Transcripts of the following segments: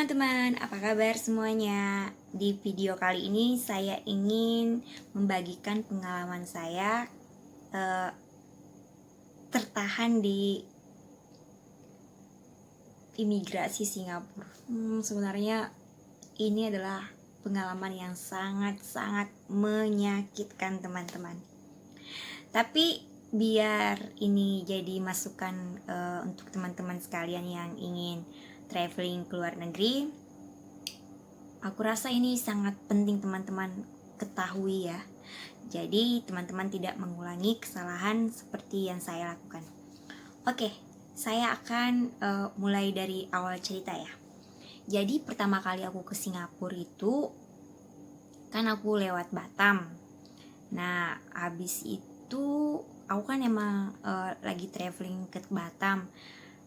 teman-teman, apa kabar semuanya? Di video kali ini saya ingin membagikan pengalaman saya tertahan di imigrasi Singapura. Sebenarnya ini adalah pengalaman yang sangat-sangat menyakitkan teman-teman. Tapi biar ini jadi masukan untuk teman-teman sekalian yang ingin traveling ke luar negeri, aku rasa ini sangat penting teman-teman ketahui ya. Jadi teman-teman tidak mengulangi kesalahan seperti yang saya lakukan. Oke, saya akan mulai dari awal cerita ya. Jadi pertama kali aku ke Singapura itu kan aku lewat Batam. Nah, habis itu aku kan emang lagi traveling ke Batam.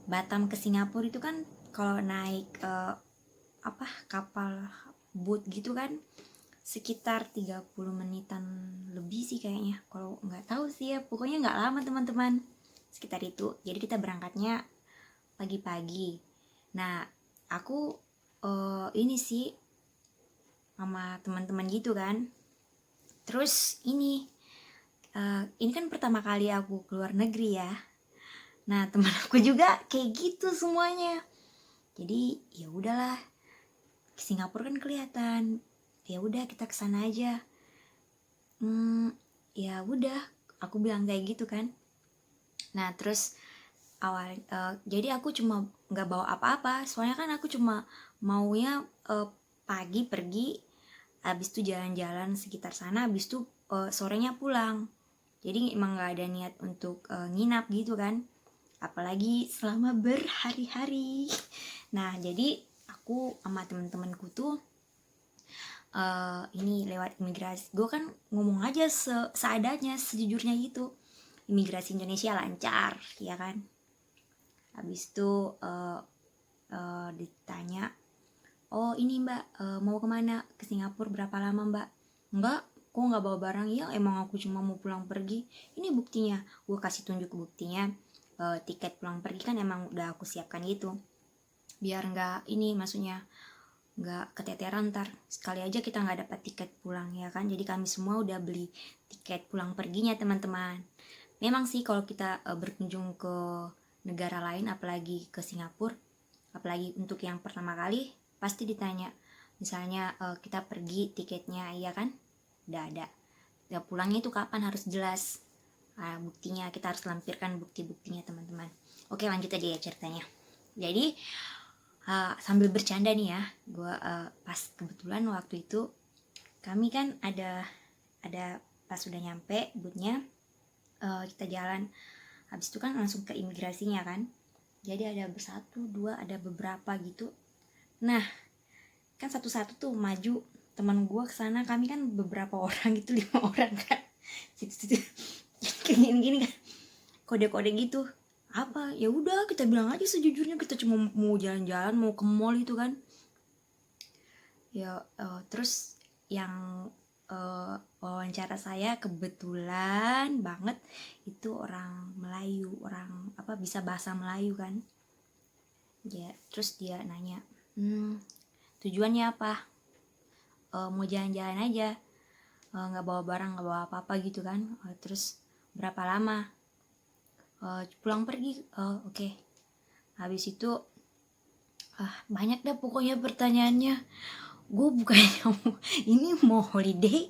Batam ke Singapura itu kan kalau naik kapal boat gitu kan sekitar 30 menitan lebih sih kayaknya. Kalau nggak tahu sih ya, pokoknya nggak lama teman-teman, sekitar itu. Jadi kita berangkatnya pagi-pagi. Nah, aku ini sih sama teman-teman gitu kan. Terus ini kan pertama kali aku keluar negeri ya. Nah, teman aku juga kayak gitu semuanya. Jadi ya udahlah, Singapura kan kelihatan, ya udah kita kesana aja. Ya udah, aku bilang kayak gitu kan. Nah terus jadi aku cuma nggak bawa apa-apa, soalnya kan aku cuma maunya pagi pergi, habis itu jalan-jalan sekitar sana, habis itu sorenya pulang. Jadi emang nggak ada niat untuk nginap gitu kan, apalagi selama berhari-hari. Nah jadi aku sama temen-temenku tuh ini lewat imigrasi. Gue kan ngomong aja seadanya, sejujurnya gitu. Imigrasi Indonesia lancar, ya kan. Habis itu ditanya, oh ini mbak mau kemana, ke Singapura berapa lama mbak? Enggak, kok nggak bawa barang? Ya emang aku cuma mau pulang pergi. Ini buktinya, gue kasih tunjuk buktinya. Tiket pulang pergi kan emang udah aku siapkan gitu, biar nggak ini, maksudnya nggak keteteran ntar sekali aja kita nggak dapat tiket pulang, ya kan. Jadi kami semua udah beli tiket pulang perginya teman-teman. Memang sih kalau kita berkunjung ke negara lain, apalagi ke Singapura, apalagi untuk yang pertama kali, pasti ditanya, misalnya kita pergi tiketnya, iya kan, udah ada. Ya pulangnya itu kapan harus jelas. Nah, buktinya kita harus lampirkan bukti-buktinya teman-teman. Oke, lanjut aja ya ceritanya. Jadi sambil bercanda nih ya, gue pas kebetulan waktu itu kami kan ada pas sudah nyampe bootnya, kita jalan, habis itu kan langsung ke imigrasinya kan. Jadi ada bersatu dua, ada beberapa gitu. Nah kan satu-satu tuh maju teman gue kesana, kami kan beberapa orang gitu, 5 orang kan, situ kayak gini kan, kode-kode gitu. Apa, ya udah kita bilang aja sejujurnya kita cuma mau jalan-jalan, mau ke mall itu kan ya. Terus yang wawancara saya kebetulan banget itu orang Melayu, orang bisa bahasa Melayu kan ya. Terus dia nanya, tujuannya apa? Mau jalan-jalan aja, nggak bawa barang, nggak bawa apa-apa gitu kan. Terus berapa lama? Pulang pergi. Oke. Habis itu banyak dah pokoknya pertanyaannya. Gue bukannya ini mau holiday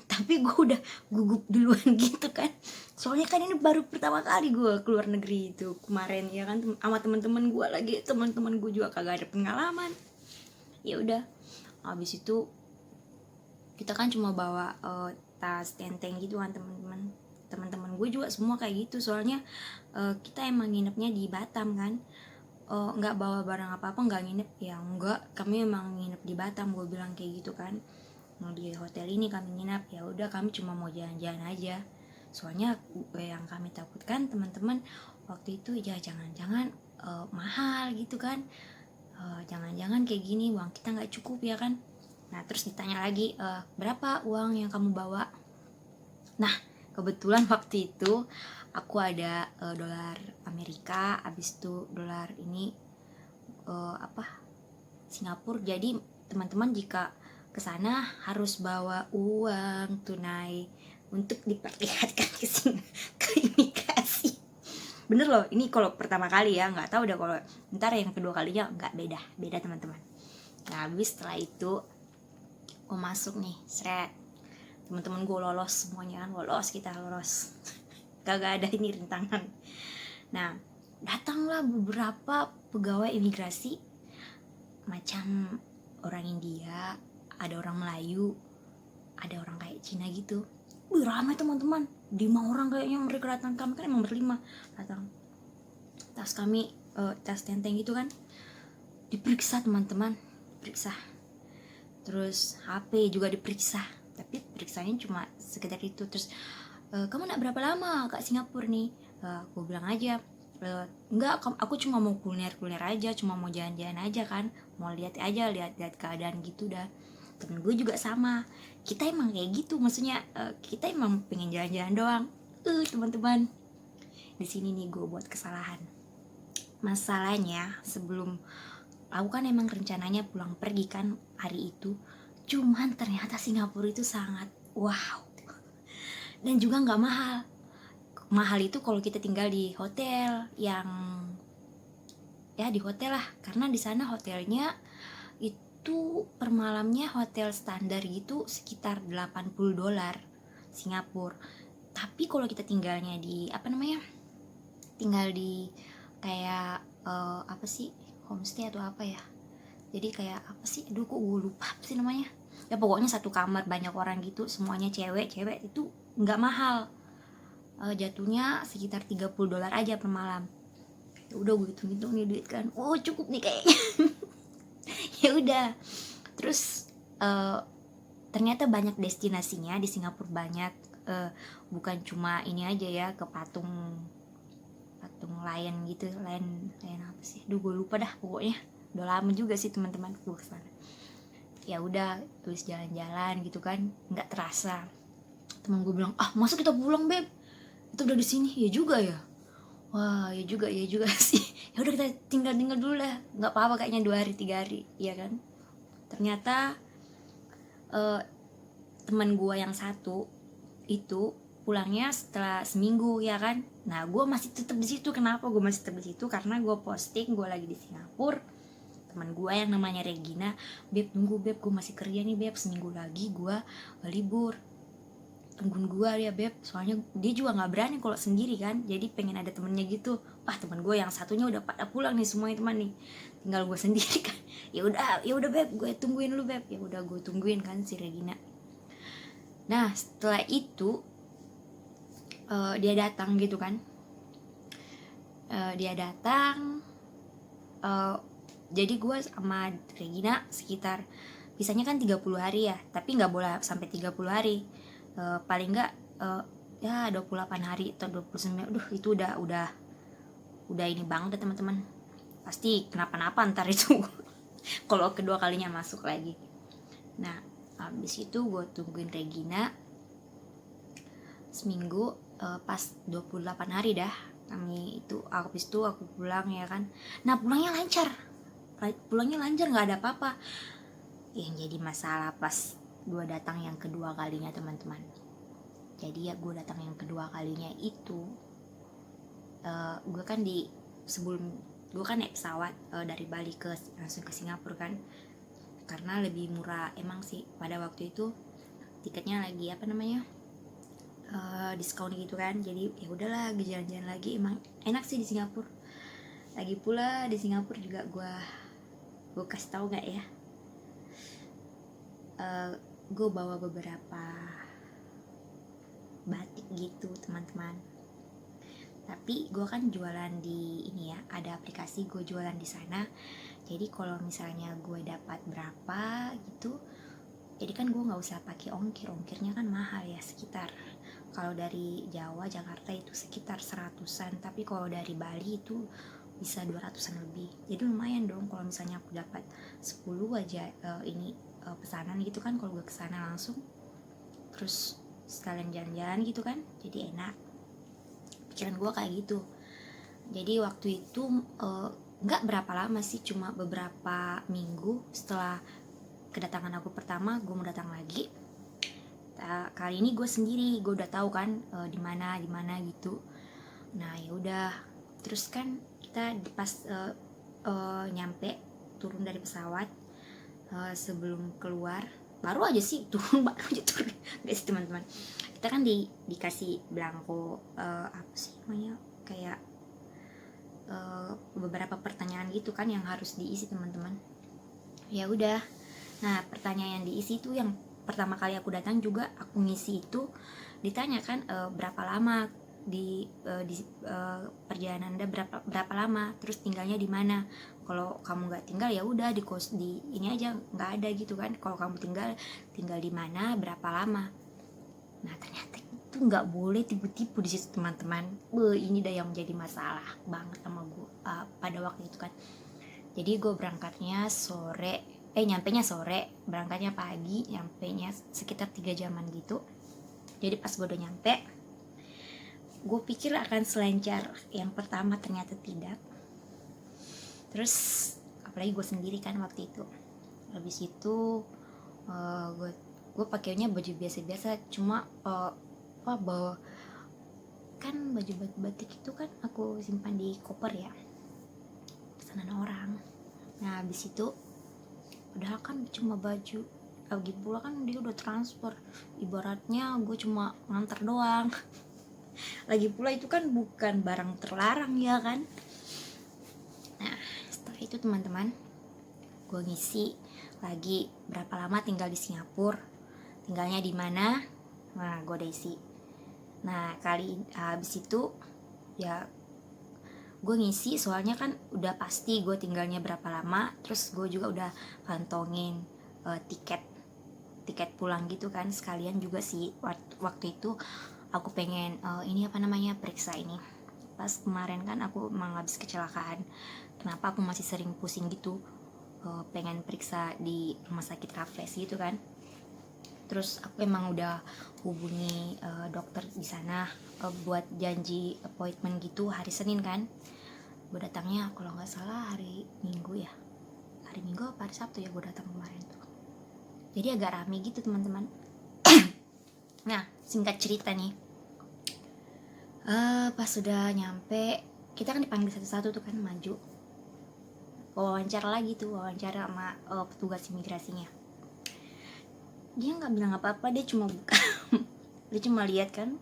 tapi gue udah gugup duluan gitu kan, soalnya kan ini baru pertama kali gue keluar negeri itu kemarin ya kan, sama teman-teman gue lagi, teman-teman gue juga kagak ada pengalaman. Ya udah, habis itu kita kan cuma bawa tas tenteng gitu kan, teman-teman gue juga semua kayak gitu, soalnya kita emang nginepnya di Batam kan. Nggak bawa barang apa-apa, nggak nginep ya, enggak, kami emang nginep di Batam, gue bilang kayak gitu kan. Mau di hotel ini kami nginap, ya udah kami cuma mau jalan-jalan aja. Soalnya yang kami takutkan teman-teman waktu itu ya jangan-jangan mahal gitu kan, jangan-jangan kayak gini uang kita nggak cukup ya kan. Nah terus ditanya lagi, berapa uang yang kamu bawa? Nah kebetulan waktu itu aku ada dolar Amerika, abis itu dolar ini Singapura. Jadi teman-teman jika ke sana harus bawa uang tunai untuk diperlihatkan ke imigrasi. Bener loh, ini kalau pertama kali ya, nggak tahu udah kalau ntar yang kedua kalinya nggak, beda teman-teman. Nah habis setelah itu gue masuk nih, teman-teman gue lolos semuanya kan, kita lolos kagak ada ini rintangan. Nah datanglah beberapa pegawai imigrasi macam orang India, ada orang Melayu, ada orang kayak Cina gitu. Wih ramai teman-teman, 5 orang kayaknya mereka datang. Kami kan emang berlima datang. Tas kami tas tenteng gitu kan, diperiksa teman-teman, diperiksa. Terus HP juga diperiksa, tapi periksanya cuma sekedar itu. Terus kamu nak berapa lama Kak Singapura nih? Aku bilang aja enggak, aku cuma mau kuliner aja, cuma mau jalan-jalan aja kan, mau lihat keadaan gitu dah. Temen gue juga sama, kita emang kayak gitu, maksudnya kita emang pengen jalan-jalan doang. Teman-teman, di sini nih gue buat kesalahan. Masalahnya sebelum aku kan emang rencananya pulang pergi kan hari itu, cuman ternyata Singapura itu sangat wow, dan juga nggak mahal itu kalau kita tinggal di hotel yang ya di hotel lah, karena di sana hotelnya itu per malamnya hotel standar gitu sekitar $80 Singapura. Tapi kalau kita tinggalnya di tinggal di kayak apa sih, homestay atau apa ya, jadi kayak apa sih, aduh kok gue lupa apa sih namanya ya, pokoknya satu kamar banyak orang gitu, semuanya cewek itu nggak mahal, jatuhnya sekitar $30 aja per malam. Ya udah gue hitung nih duit kan, cukup nih kayaknya. Ya udah, terus ternyata banyak destinasinya di Singapura, banyak, bukan cuma ini aja ya, ke patung lion gitu, lion apa sih, gue lupa dah, pokoknya udah lama juga sih teman-teman gue kesana. Ya udah terus jalan-jalan gitu kan, nggak terasa teman gue bilang, masa kita pulang beb, itu udah di sini. Ya juga ya, wah ya juga sih. Ya udah kita tinggal dulu lah, nggak apa-apa kayaknya 2 hari 3 hari, ya kan. Ternyata teman gue yang satu itu pulangnya setelah seminggu, ya kan. Nah gue masih tetap di situ. Kenapa gue masih tetap di situ? Karena gue posting gue lagi di Singapura. Teman gue yang namanya Regina, beb tunggu beb, gue masih kerja nih beb, seminggu lagi gue libur, tungguin gue ya beb. Soalnya dia juga nggak berani kalau sendiri kan, jadi pengen ada temennya gitu. Teman gue yang satunya udah pada pulang nih semuanya teman nih, tinggal gue sendiri kan. Ya udah beb, gue tungguin lu beb. Ya udah gue tungguin kan si Regina. Nah setelah itu dia datang gitu kan, dia datang, jadi gue sama Regina sekitar, bisanya kan 30 hari ya, tapi nggak boleh sampai 30 hari, paling nggak ya 28 hari atau 29. Itu udah ini banget teman-teman, pasti kenapa-napa ntar itu kalau kedua kalinya masuk lagi. Nah habis itu gue tungguin Regina seminggu, pas 28 hari dah kami itu, habis itu aku pulang ya kan. Nah pulangnya lancar nggak ada apa-apa. Yang jadi masalah pas gue datang yang kedua kalinya teman-teman. Jadi ya gue datang yang kedua kalinya itu, gue kan sebelum gue kan naik pesawat dari Bali langsung ke Singapura kan, karena lebih murah emang sih pada waktu itu, tiketnya lagi diskon gitu kan. Jadi ya udahlah jalan-jalan lagi, emang enak sih di Singapura. Lagi pula di Singapura juga gue kasih tahu nggak ya, gue bawa beberapa batik gitu teman-teman. Tapi gue kan jualan di ini ya, ada aplikasi gue jualan di sana. Jadi kalau misalnya gue dapat berapa gitu, jadi kan gue nggak usah pakai ongkirnya kan mahal ya, sekitar kalau dari Jawa Jakarta itu sekitar 100-an, tapi kalau dari Bali itu bisa 200-an lebih. Jadi lumayan dong kalau misalnya aku dapat 10 aja pesanan gitu kan, kalau gue kesana langsung, terus sekalian jalan-jalan gitu kan, jadi enak. Pikiran gue kayak gitu. Jadi waktu itu nggak berapa lama sih, cuma beberapa minggu setelah kedatangan aku pertama, gue mau datang lagi. Kali ini gue sendiri, gue udah tahu kan di mana gitu. Nah ya udah, terus kan kita pas nyampe, turun dari pesawat, sebelum keluar baru aja sih turun baru aja turun guys teman-teman, kita kan dikasih belangko apa sih namanya, kayak beberapa pertanyaan gitu kan yang harus diisi teman-teman. Ya udah, nah pertanyaan yang diisi itu yang pertama kali aku datang juga aku ngisi itu ditanyakan berapa lama di perjalanan Anda, berapa lama, terus tinggalnya di mana. Kalau kamu nggak tinggal ya udah di kos di ini aja, nggak ada gitu kan. Kalau kamu tinggal di mana, berapa lama. Nah ternyata itu nggak boleh tipu-tipu di situ teman-teman. Ini dah yang menjadi masalah banget sama gue pada waktu itu kan. Jadi gue berangkatnya sore, nyampenya sore, berangkatnya pagi, nyampenya sekitar 3 jaman gitu. Jadi pas gue udah nyampe, gue pikir akan selancar yang pertama, ternyata tidak. Terus apalagi gue sendiri kan waktu itu. Habis itu gue pakainya baju biasa-biasa, cuma bawa kan baju batik itu kan aku simpan di koper ya, pesanan orang. Nah habis itu udah kan cuma baju, lagi pula kan dia udah transfer, ibaratnya gue cuma nganter doang. Lagi pula itu kan bukan barang terlarang ya kan. Nah setelah itu teman-teman, gue ngisi lagi berapa lama tinggal di Singapura, tinggalnya di mana. Nah gue udah isi. Nah kali habis itu ya gue ngisi, soalnya kan udah pasti gue tinggalnya berapa lama. Terus gue juga udah kantongin tiket pulang gitu kan, sekalian juga sih waktu itu aku pengen ini apa namanya, periksa ini. Pas kemarin kan aku emang habis kecelakaan, kenapa aku masih sering pusing gitu, pengen periksa di rumah sakit Raffles gitu kan. Terus aku emang udah hubungi dokter di sana buat janji appointment gitu hari Senin kan. Gue datangnya kalau nggak salah hari Minggu ya, hari Minggu apa hari Sabtu ya gue datang kemarin tuh. Jadi agak rame gitu teman-teman. Nah singkat cerita nih, pas sudah nyampe, kita kan dipanggil satu-satu tuh kan, maju wawancara lagi tuh, wawancara sama petugas imigrasinya. Dia nggak bilang apa-apa, dia cuma buka dia cuma lihat kan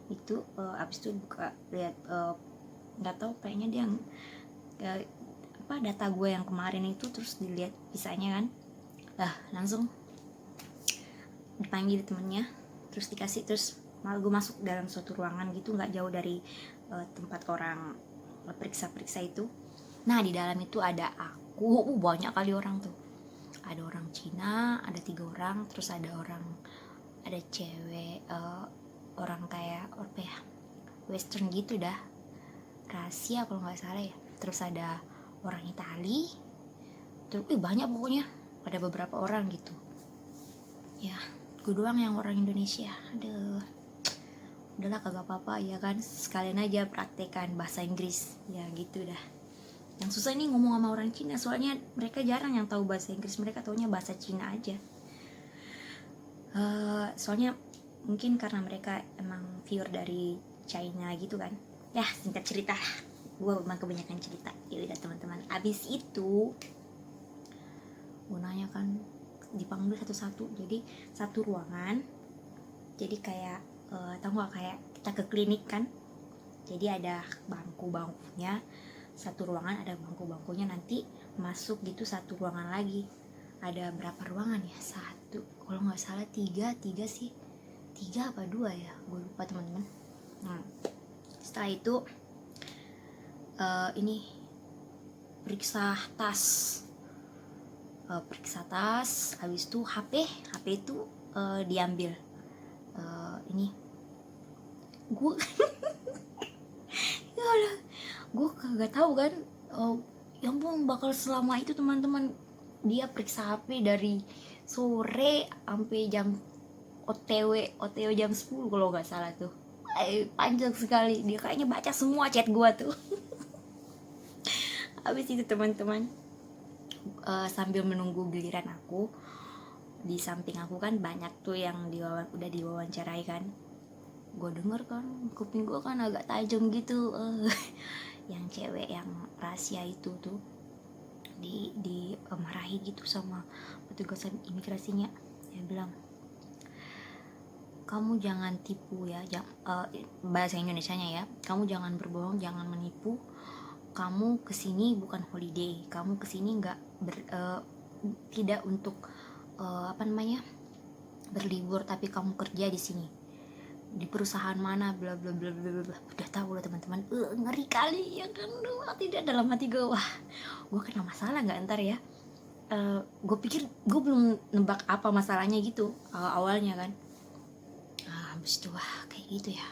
itu, abis itu buka lihat, nggak tahu kayaknya dia data gue yang kemarin itu, terus dilihat visanya kan. Langsung dipanggil temennya, terus dikasih, terus malah gue masuk dalam suatu ruangan gitu, nggak jauh dari tempat orang periksa itu. Nah di dalam itu ada aku, banyak kali orang tuh, ada orang Cina, ada 3 orang, terus ada cewek, orang kayak apa ya, western gitu dah, rahasia kalau nggak salah ya. Terus ada orang Itali, terus banyak pokoknya, ada beberapa orang gitu ya. Gue doang yang orang Indonesia. Udahlah kagak apa-apa ya kan, sekalian aja praktekan bahasa Inggris ya gitu dah. Yang susah ini ngomong sama orang Cina, soalnya mereka jarang yang tahu bahasa Inggris, mereka taunya bahasa Cina aja. Soalnya mungkin karena mereka emang viewer dari China gitu kan. Ya singkat cerita, gue memang kebanyakan cerita. Ya udah teman-teman, abis itu gue nanya kan, dipanggil satu-satu, jadi satu ruangan, jadi kayak tau gak kayak kita ke klinik kan, jadi ada bangku-bangkunya, satu ruangan ada bangku-bangkunya, nanti masuk gitu satu ruangan lagi. Ada berapa ruangan ya, satu kalau nggak salah tiga sih, 3 apa 2 ya, gue lupa teman-teman. Setelah itu ini periksa tas, habis itu HP itu diambil. Ini gue gue kagak tahu kan, ya ampun bakal selama itu teman-teman. Dia periksa HP dari sore sampai jam OTW jam 10 kalau nggak salah tuh. Panjang sekali, dia kayaknya baca semua chat gue tuh. Habis itu teman-teman, sambil menunggu giliran aku, di samping aku kan banyak tuh yang udah diwawancarai kan. Gue denger kan, kuping gue kan agak tajam gitu. Yang cewek yang rahasia itu tuh di marahi gitu sama petugas imigrasinya. Dia bilang, kamu jangan tipu ya, bahasa Indonesianya ya, kamu jangan berbohong, jangan menipu. Kamu kesini bukan holiday, kamu kesini tidak untuk berlibur, tapi kamu kerja di sini, di perusahaan mana, bla bla bla bla bla. Udah tahu lah teman-teman, ngeri kali ya kan. Tidak, dalam hati gue, wah, gue kena masalah nggak ntar ya. Gue pikir, gue belum nebak apa masalahnya gitu awalnya kan. Habis itu, wah, kayak gitu ya.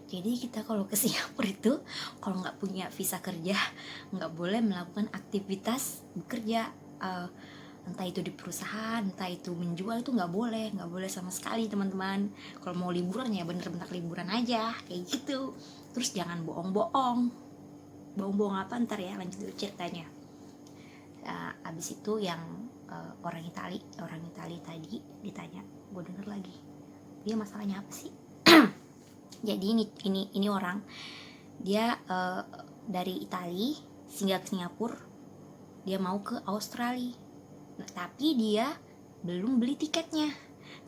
Jadi kita kalau ke Singapura itu, kalau nggak punya visa kerja, nggak boleh melakukan aktivitas bekerja, entah itu di perusahaan, entah itu menjual, itu nggak boleh sama sekali teman-teman. Kalau mau liburan ya bener-bener liburan aja, kayak gitu. Terus jangan bohong-bohong apa, ntar ya lanjut dulu ceritanya. Abis itu yang orang Itali tadi ditanya, gue denger lagi, dia masalahnya apa sih? Jadi ini orang, dia dari Itali singgah ke Singapura, dia mau ke Australia. Nah, tapi dia belum beli tiketnya,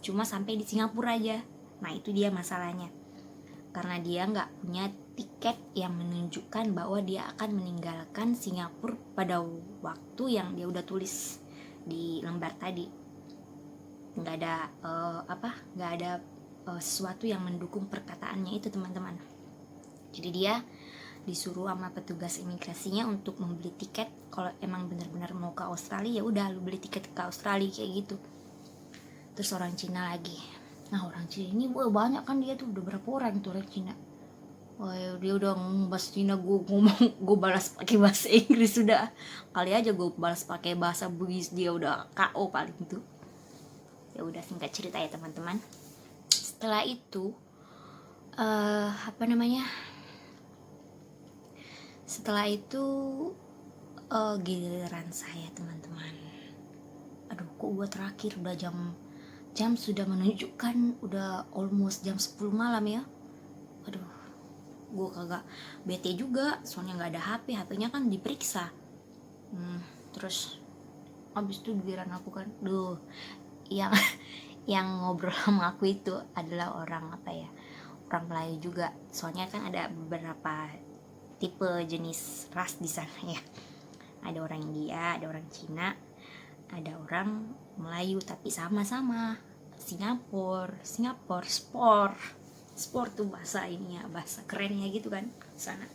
cuma sampai di Singapura aja. Nah itu dia masalahnya, karena dia nggak punya tiket yang menunjukkan bahwa dia akan meninggalkan Singapura pada waktu yang dia udah tulis di lembar tadi. Nggak ada sesuatu yang mendukung perkataannya itu teman-teman. Jadi dia disuruh sama petugas imigrasinya untuk membeli tiket. Kalau emang benar-benar mau ke Australia, ya udah lu beli tiket ke Australia kayak gitu. Terus orang Cina lagi. Nah orang Cina ini banyak kan, dia tuh udah berapa orang tuh orang Cina. Wah, dia udah ngomong bahasa Cina, gue balas pakai bahasa Inggris. Sudah kali aja gue balas pakai bahasa Bugis, dia udah KO paling tuh. Ya udah, singkat cerita ya teman-teman. Setelah itu setelah itu giliran saya teman-teman. Aduh, kok gue terakhir udah jam sudah menunjukkan udah almost jam 10 malam ya. Aduh, gue kagak bete juga, soalnya nggak ada HP-nya kan diperiksa. Terus abis itu giliran aku kan, yang ngobrol sama aku itu adalah orang Melayu juga. Soalnya kan ada beberapa tipe jenis ras di sana ya. Ada orang India, ada orang Cina, ada orang Melayu, tapi sama-sama Singapura sport tuh bahasa kerennya gitu kan sana.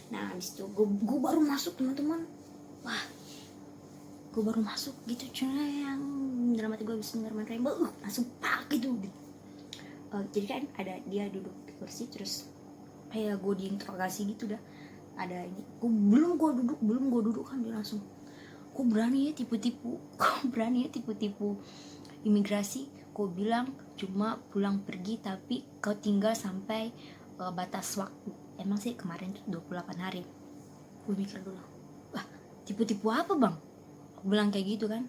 Nah habis itu gue baru masuk teman-teman. Wah, gue baru masuk gitu, yang dalam hati gue bisa dengar masuk pak gitu. Jadi kan ada dia duduk di kursi, terus kayak gue diinterogasi gitu dah. Ada ini, belum gue duduk kan, dia langsung, kok berani ya tipu-tipu imigrasi. Kau bilang cuma pulang pergi, tapi kau tinggal sampai batas waktu. Emang sih kemarin tuh 28 hari. Gue mikir dulu, wah tipu-tipu apa bang? Aku bilang kayak gitu kan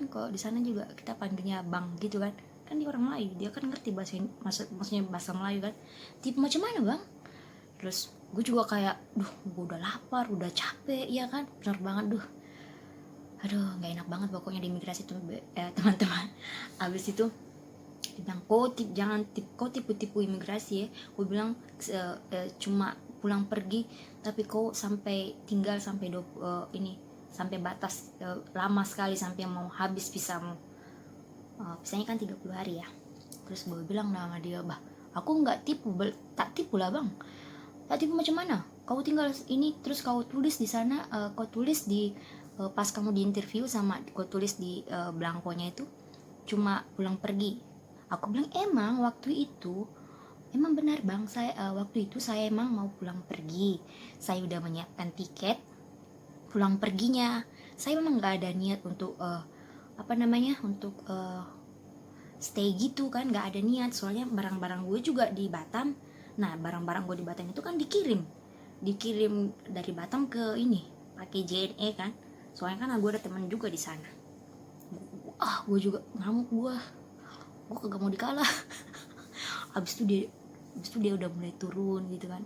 kalau di sana juga kita panggilnya bang gitu kan dia orang Melayu, dia kan ngerti maksudnya bahasa Melayu kan. Tipu macam mana bang? Terus gue juga kayak, gue udah lapar, udah capek ya kan, bener banget aduh nggak enak banget pokoknya di imigrasi tuh teman-teman. Abis itu bilang, kau tipu-tipu imigrasi ya. Gue bilang cuma pulang pergi, tapi kau tinggal sampai sampai batas lama sekali, sampai mau habis visamu. Visanya kan 30 hari ya. Terus gue bilang sama dia, bah aku nggak tak tipu lah bang. Tak tipu macam mana? Kau tinggal ini, terus kau tulis di sana, kau tulis di pas kamu di interview sama kau tulis di belangkonya itu cuma pulang pergi. Aku bilang, emang waktu itu emang benar bang, waktu itu saya emang mau pulang pergi. Saya udah menyiapkan tiket pulang perginya. Saya memang nggak ada niat untuk untuk stay gitu kan, nggak ada niat. Soalnya barang-barang gue juga di Batam. Nah barang-barang gue di Batam itu kan dikirim. dikirim dari Batam ke ini pakai JNE kan, soalnya kan gue ada temen juga di sana. Gue juga ngamuk, gue kagak mau dikalah. Abis itu dia udah mulai turun gitu kan.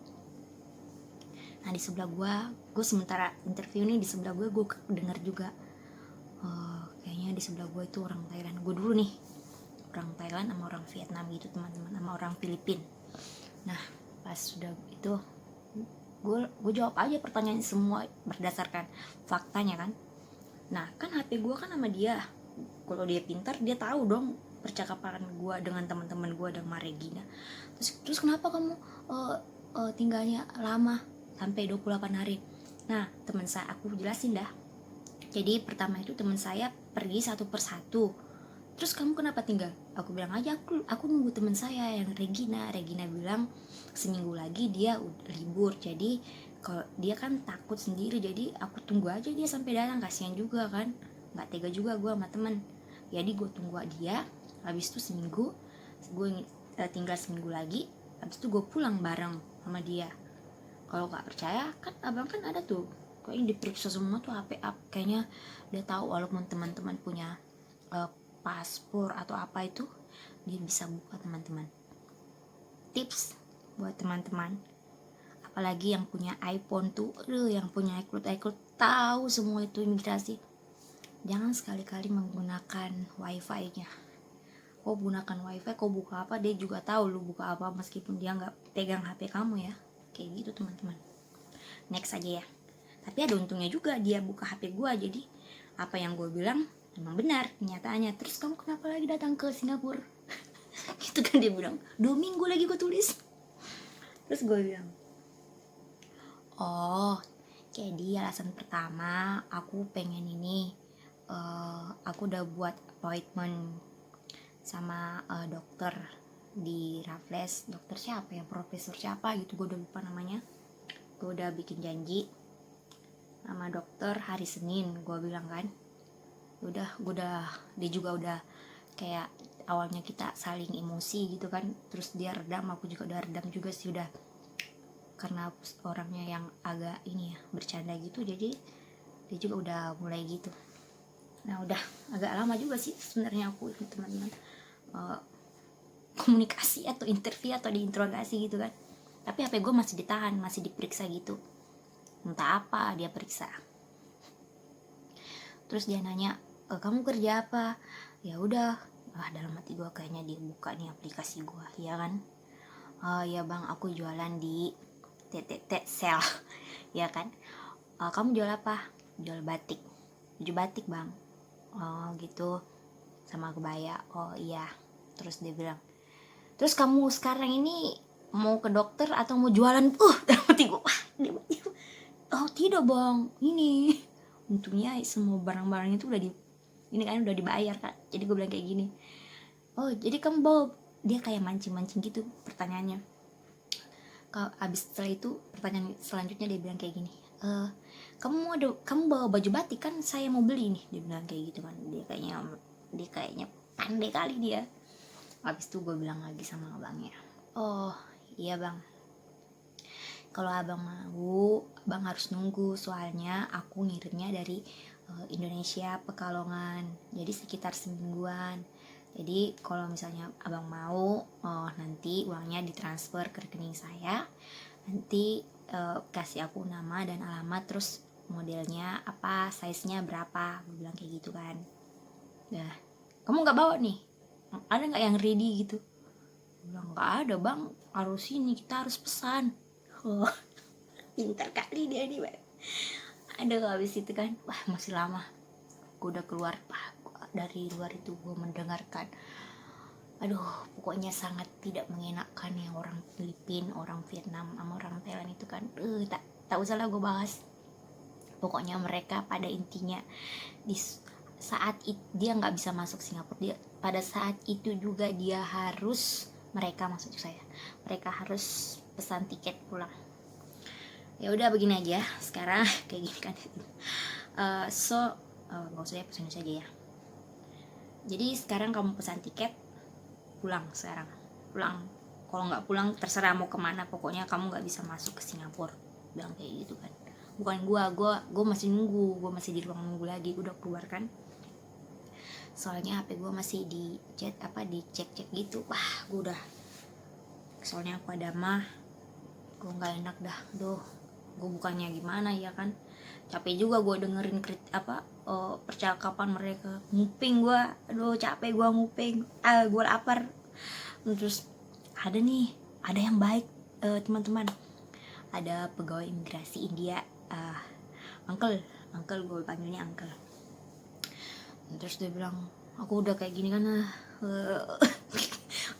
Nah di sebelah gue sementara interview nih, di sebelah gue denger juga kayaknya di sebelah gue itu orang Thailand. Gue dulu nih orang Thailand sama orang Vietnam gitu teman-teman, sama orang Filipin. Nah pas sudah itu gue jawab aja pertanyaan semua berdasarkan faktanya kan. Nah kan HP gue kan sama dia, kalau dia pintar dia tahu dong percakapan gue dengan teman-teman gue dan Regina. Terus kenapa kamu tinggalnya lama sampai 28 hari? Nah teman saya, aku jelasin dah. Jadi pertama itu teman saya pergi satu persatu. Terus kamu kenapa tinggal? Aku bilang aja aku nunggu teman saya yang Regina bilang seminggu lagi dia libur, jadi kalau dia kan takut sendiri, jadi aku tunggu aja dia sampai datang, kasihan juga kan, nggak tega juga gue sama temen. Jadi gue tunggu dia, habis itu seminggu gue tinggal seminggu lagi, habis itu gue pulang bareng sama dia. Kalau nggak percaya kan abang kan ada tuh kayaknya diperiksa semua tuh HP kayaknya dia tahu, walaupun teman-teman punya paspor atau apa itu dia bisa buka teman-teman. Tips buat teman-teman apalagi yang punya iPhone tuh, yang punya iCloud tahu semua itu imigrasi. Jangan sekali-kali menggunakan wifi-nya. Kau gunakan wifi, kau buka apa dia juga tahu lu buka apa, meskipun dia nggak pegang HP kamu ya. Kayak gitu teman-teman. Next aja ya. Tapi ada untungnya juga dia buka HP gue, jadi apa yang gue bilang emang benar kenyataannya. Terus kamu kenapa lagi datang ke Singapura? Gitu kan dia bilang, 2 minggu lagi gue tulis. Terus gue bilang, jadi alasan pertama aku pengen ini, aku udah buat appointment sama dokter di Raffles. Dokter siapa ya, profesor siapa gitu, gue udah lupa namanya. Gue udah bikin janji sama dokter hari Senin, gue bilang kan. Dia juga udah kayak awalnya kita saling emosi gitu kan, terus dia redam, aku juga udah redam juga sih, udah karena orangnya yang agak ini ya, bercanda gitu, jadi dia juga udah mulai gitu. Nah udah agak lama juga sih sebenarnya aku ini teman-teman komunikasi atau interview atau diinterogasi gitu kan, tapi HP gue masih ditahan, masih diperiksa gitu, entah apa dia periksa. Terus dia nanya, kamu kerja apa? Ya udah, dalam hati gue kayaknya dia buka nih aplikasi gue, ya kan? Ya bang, aku jualan di TTT sel, ya kan? Kamu jual apa? Jual batik, baju batik bang. Gitu, sama kebaya. Oh iya. Terus dia bilang, terus kamu sekarang ini mau ke dokter atau mau jualan? Dalam hati gue, oh tidak bang, ini untungnya semua barang-barangnya itu ini kan udah dibayar kan. Jadi gue bilang kayak gini, oh jadi kamu bawa, dia kayak mancing-mancing gitu pertanyaannya. Kalau abis setelah itu pertanyaan selanjutnya dia bilang kayak gini, kamu bawa baju batik kan, saya mau beli nih, dia bilang kayak gitu kan. Dia kayaknya pandai kali dia. Abis itu gue bilang lagi sama abangnya, oh iya bang, kalau abang mau, abang harus nunggu, soalnya aku ngirimnya dari Indonesia Pekalongan, jadi sekitar semingguan. Jadi kalau misalnya abang mau, nanti uangnya ditransfer ke rekening saya, nanti kasih aku nama dan alamat, terus modelnya apa, size-nya berapa, gue bilang kayak gitu kan. Nah, kamu nggak bawa nih, ada nggak yang ready gitu? Gue bilang nggak ada bang, harus ini, kita harus pesan. Pintar kali dia nih bang. Aduh, habis itu kan, wah masih lama gue udah keluar dari luar itu, gue mendengarkan, aduh pokoknya sangat tidak mengenakan yang orang Filipin, orang Vietnam sama orang Thailand itu kan. Tak usah lah gue bahas. Pokoknya mereka pada intinya di saat dia nggak bisa masuk Singapura, dia pada saat itu juga mereka harus pesan tiket pulang. Ya udah begini aja sekarang kayak gini kan. Nggak usah ya, pesan saja ya. Jadi sekarang kamu pesan tiket pulang sekarang, pulang. Kalau nggak pulang terserah mau kemana, pokoknya kamu nggak bisa masuk ke Singapura bilang kayak gitu kan. Bukan gue masih nunggu, gue masih di ruang nunggu lagi, gue udah keluar kan, soalnya HP gue masih di cek gitu. Wah gue udah, soalnya aku ada mah, gue nggak enak dah. Gue bukannya gimana ya kan, capek juga gue dengerin percakapan mereka, nguping gue, capek gue nguping, gue lapar. Terus ada yang baik, teman-teman, ada pegawai imigrasi India, uncle gue panggilnya uncle. Terus dia bilang, aku udah kayak gini kan,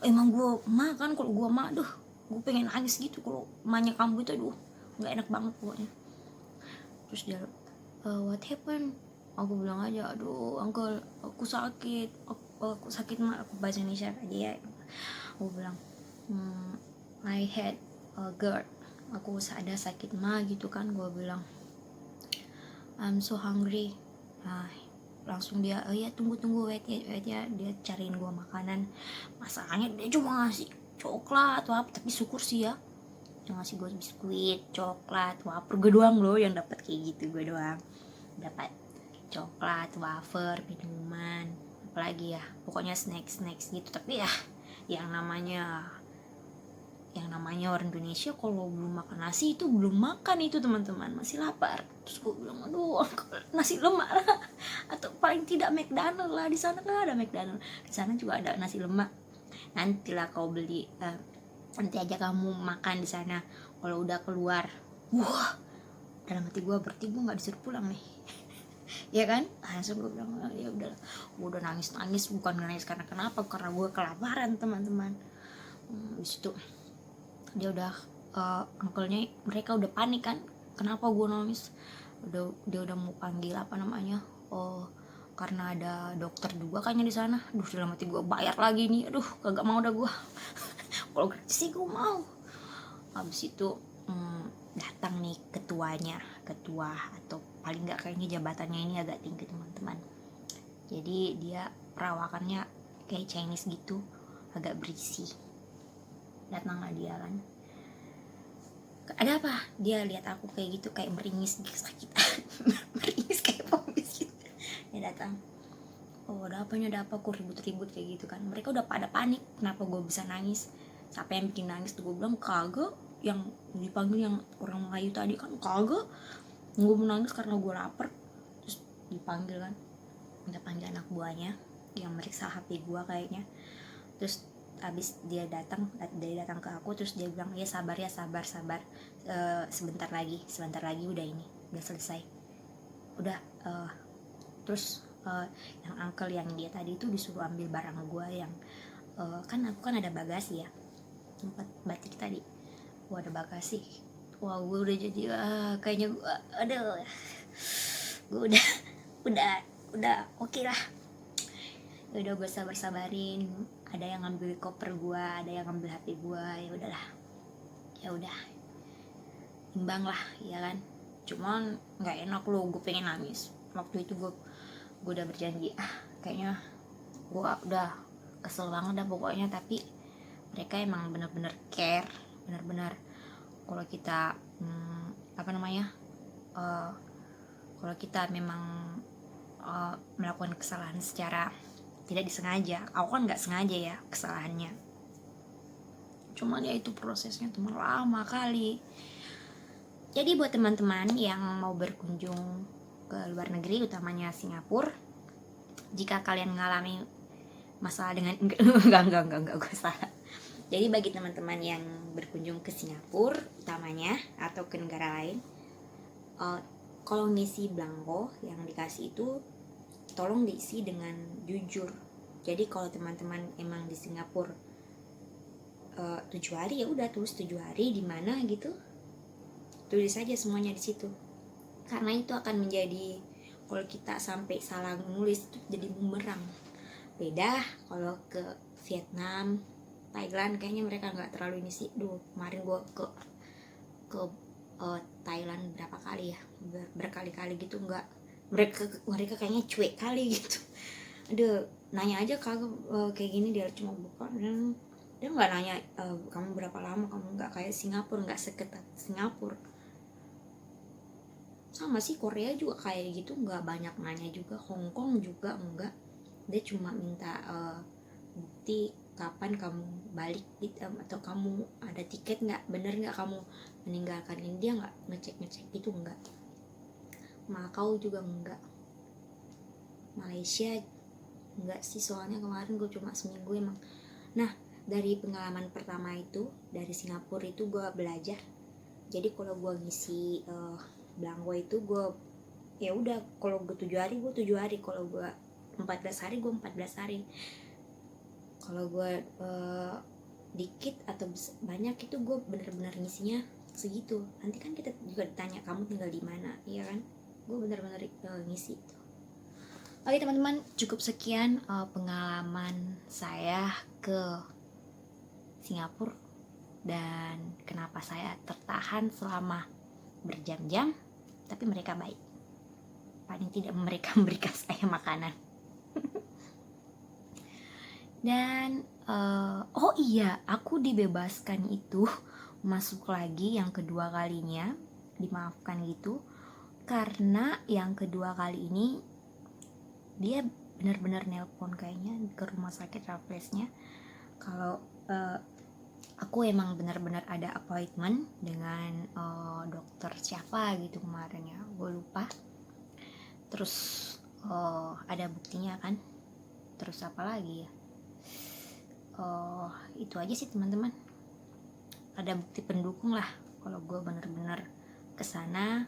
emang gue mah kan, kalau gue mah gue pengen nangis gitu kalau emaknya kamu itu, nggak enak banget pokoknya. Terus dia, what happened? Aku bilang aja, uncle, aku sakit mah, aku bahasa Indonesia aja ya. Aku bilang, I had a GERD, aku ada sakit mah gitu kan. Gue bilang, I'm so hungry. Langsung dia, ya tunggu wait ya, dia cariin gue makanan. Masalahnya dia cuma ngasih coklat tapi syukur sih ya, dia ngasih gue biskuit, coklat, wafer. Gue doang loh yang dapat kayak gitu, gue doang dapat coklat, wafer, minuman, apalagi ya, pokoknya snacks gitu. Tapi ya yang namanya orang Indonesia kalau belum makan nasi itu belum makan itu, teman-teman, masih lapar. Terus gue bilang, nasi lemak lah, atau paling tidak McDonald lah. Di sana kan ada McDonald, di sana juga ada nasi lemak. Nantilah kau beli, nanti aja kamu makan di sana kalau udah keluar. Wah, dalam hati gue, berarti gue nggak disuruh pulang nih. Ya kan, langsung gue bilang, ya udah. Gue udah nangis, bukan nangis karena kenapa, karena gue kelaparan, teman-teman. Di situ dia udah, uncle-nya mereka udah panik kan, kenapa gue nangis. Dia udah mau panggil karena ada dokter juga kayaknya di sana. Dalam hati gue, bayar lagi nih, kagak mau dah gue. Kalau gratis sih gue mau. Habis itu datang nih ketua atau paling nggak kayaknya jabatannya ini agak tinggi, teman-teman. Jadi dia perawakannya kayak Chinese gitu, agak berisi. Datanglah dia kan, ada apa? Dia lihat aku kayak gitu, kayak meringis gitu, sakit. Meringis kayak pomis gitu. Dia datang, ada apa, kok ribut-ribut kayak gitu kan. Mereka udah pada panik, kenapa gue bisa nangis, siapa yang bikin nangis tuh. Gue bilang, kagak, yang dipanggil yang orang Melayu tadi kan, kagak, gue mau nangis karena gue lapar. Terus dipanggil kan, minta panggil anak buahnya yang meriksa HP gue kayaknya. Terus abis dia datang ke aku, terus dia bilang, ya sabar, sebentar lagi udah selesai. Terus yang uncle yang dia tadi itu disuruh ambil barang gue yang kan aku kan ada bagasi ya, tempat batik tadi. Ada bagasi. Wah, gue udah jadi kayaknya gue udah oke lah. Udah gue sabarin, ada yang ngambil koper gue, ada yang ngambil HP gue. Ya udah imbang lah ya kan. Cuman nggak enak loh, gue pengen nangis. Waktu itu gue udah berjanji, kayaknya gue udah kesel banget dah pokoknya. Tapi mereka emang bener-bener care, bener-bener kalau kita kalau kita memang melakukan kesalahan secara tidak disengaja. Aku kan nggak sengaja ya kesalahannya, cuman ya itu prosesnya teman lama kali. Jadi buat teman-teman yang mau berkunjung ke luar negeri, utamanya Singapura, jika kalian mengalami masalah dengan enggak gue salah. Jadi bagi teman-teman yang berkunjung ke Singapura utamanya atau ke negara lain, kalau ngisi belangko yang dikasih itu tolong diisi dengan jujur. Jadi kalau teman-teman emang di Singapura 7 hari, ya udah tulis 7 hari di mana gitu, tulis aja semuanya di situ. Karena itu akan menjadi, kalau kita sampai salah nulis itu jadi bumerang. Beda kalau ke Vietnam, Thailand, kayaknya mereka nggak terlalu ini sih. Kemarin gue ke Thailand berapa kali ya, berkali-kali gitu, nggak, mereka kayaknya cuek kali gitu. Nanya aja kagak kayak gini, dia cuma buka dan dia nggak nanya kamu berapa lama, kamu nggak kayak Singapura, nggak seketat Singapura. Sama sih, Korea juga kayak gitu, nggak banyak nanya juga. Hong Kong juga enggak, dia cuma minta bukti kapan kamu balik gitu, atau kamu ada tiket nggak, bener nggak kamu meninggalkan India, nggak ngecek gitu, enggak. Makau juga enggak, Malaysia enggak sih, soalnya kemarin gue cuma seminggu emang. Nah, dari pengalaman pertama itu dari Singapura itu gue belajar. Jadi kalau gue ngisi belangko itu, gue ya udah, kalau gue 7 hari gue 7 hari, kalau gue 14 hari gue 14 hari. Kalau gue dikit atau banyak itu gue bener-bener ngisinya segitu. Nanti kan kita juga ditanya kamu tinggal di mana, iya kan? Gue bener-bener ngisi itu. Oke teman-teman, cukup sekian pengalaman saya ke Singapura dan kenapa saya tertahan selama berjam-jam, tapi mereka baik. Paling tidak mereka memberikan saya makanan. Dan oh iya, aku dibebaskan itu masuk lagi yang kedua kalinya, dimaafkan gitu, karena yang kedua kali ini dia benar-benar nelpon kayaknya ke rumah sakit Rafflesnya kalau aku emang benar-benar ada appointment dengan dokter siapa gitu kemarin ya, gue lupa. Terus ada buktinya kan. Terus apa lagi ya, itu aja sih teman-teman, ada bukti pendukung lah kalau gue benar-benar kesana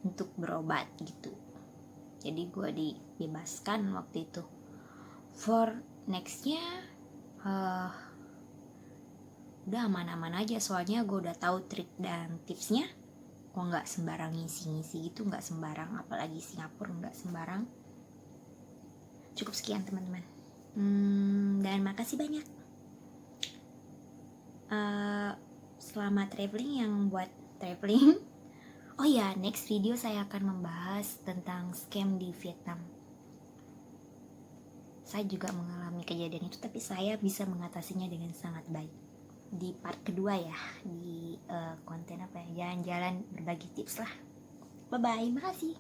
untuk berobat gitu. Jadi gue dibebaskan waktu itu. For nextnya udah aman-aman aja, soalnya gue udah tahu trik dan tipsnya. Gue nggak sembarang ngisi gitu, nggak sembarang, apalagi Singapura nggak sembarang. Cukup sekian teman-teman, dan makasih banyak. Selamat traveling yang buat traveling. Oh ya, next video saya akan membahas tentang scam di Vietnam. Saya juga mengalami kejadian itu, tapi saya bisa mengatasinya dengan sangat baik. Di part kedua ya, di konten apa ya, jalan-jalan berbagi tips lah. Bye bye, makasih.